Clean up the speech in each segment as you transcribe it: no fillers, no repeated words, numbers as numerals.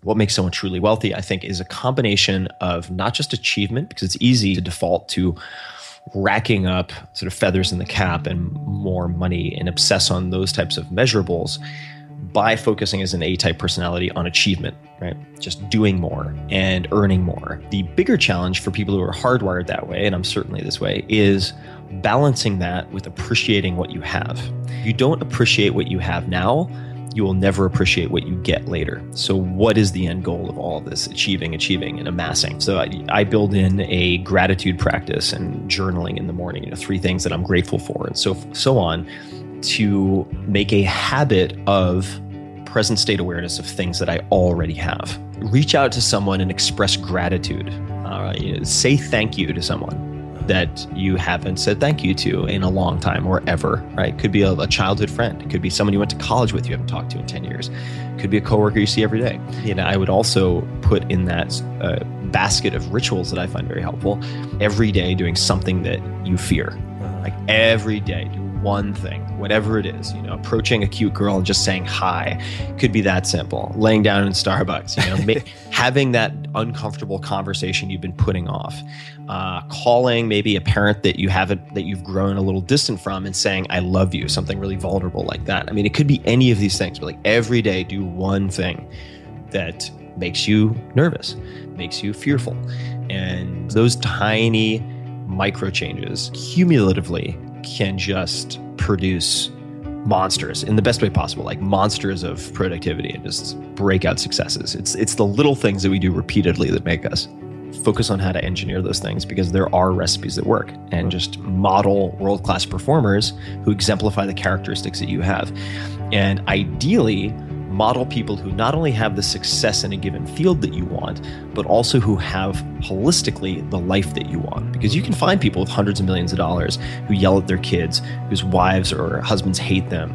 what makes someone truly wealthy, I think, is a combination of not just achievement, because it's easy to default to racking up sort of feathers in the cap and more money and obsess on those types of measurables, by focusing as an A-type personality on achievement, right? Just doing more and earning more. The bigger challenge for people who are hardwired that way, and I'm certainly this way, is balancing that with appreciating what you have. If you don't appreciate what you have now, you will never appreciate what you get later. So what is the end goal of all of this? Achieving, and amassing. So I build in a gratitude practice and journaling in the morning, 3 things that I'm grateful for, and so on, to make a habit of present state awareness of things that I already have. Reach out to someone and express gratitude. Say thank you to someone that you haven't said thank you to in a long time or ever, right? Could be a childhood friend. It could be someone you went to college with you haven't talked to in 10 years. Could be a coworker you see every day. I would also put in that basket of rituals that I find very helpful, every day doing something that you fear. Like every day, do one thing, whatever it is, approaching a cute girl and just saying hi. Could be that simple. Laying down in Starbucks, having that uncomfortable conversation you've been putting off. Calling maybe a parent that you've grown a little distant from and saying, I love you, something really vulnerable like that. I mean, it could be any of these things, but like every day do one thing that makes you nervous, makes you fearful. And those tiny micro changes cumulatively can just produce monsters in the best way possible, like monsters of productivity and just breakout successes. It's the little things that we do repeatedly that make us. Focus on how to engineer those things, because there are recipes that work, and just model world-class performers who exemplify the characteristics that you have. And ideally, model people who not only have the success in a given field that you want, but also who have holistically the life that you want. Because you can find people with hundreds of millions of dollars who yell at their kids, whose wives or husbands hate them,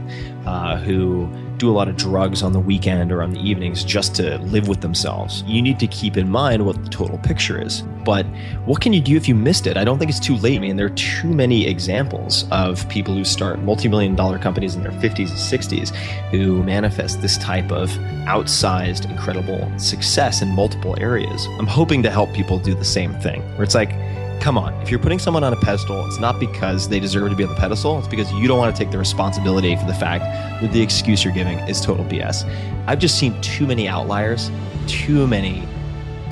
who do a lot of drugs on the weekend or on the evenings just to live with themselves. You need to keep in mind what the total picture is. But what can you do if you missed it? I don't think it's too late. I mean, there are too many examples of people who start multi-million-dollar companies in their 50s and 60s who manifest this type of outsized, incredible success in multiple areas. I'm hoping to help people do the same thing, where it's like, come on, if you're putting someone on a pedestal, it's not because they deserve to be on the pedestal, it's because you don't want to take the responsibility for the fact that the excuse you're giving is total BS. I've just seen too many outliers, too many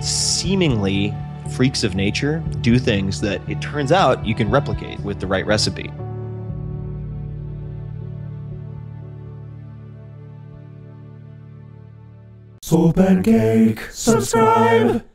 seemingly freaks of nature do things that it turns out you can replicate with the right recipe. Soul Pancake, subscribe!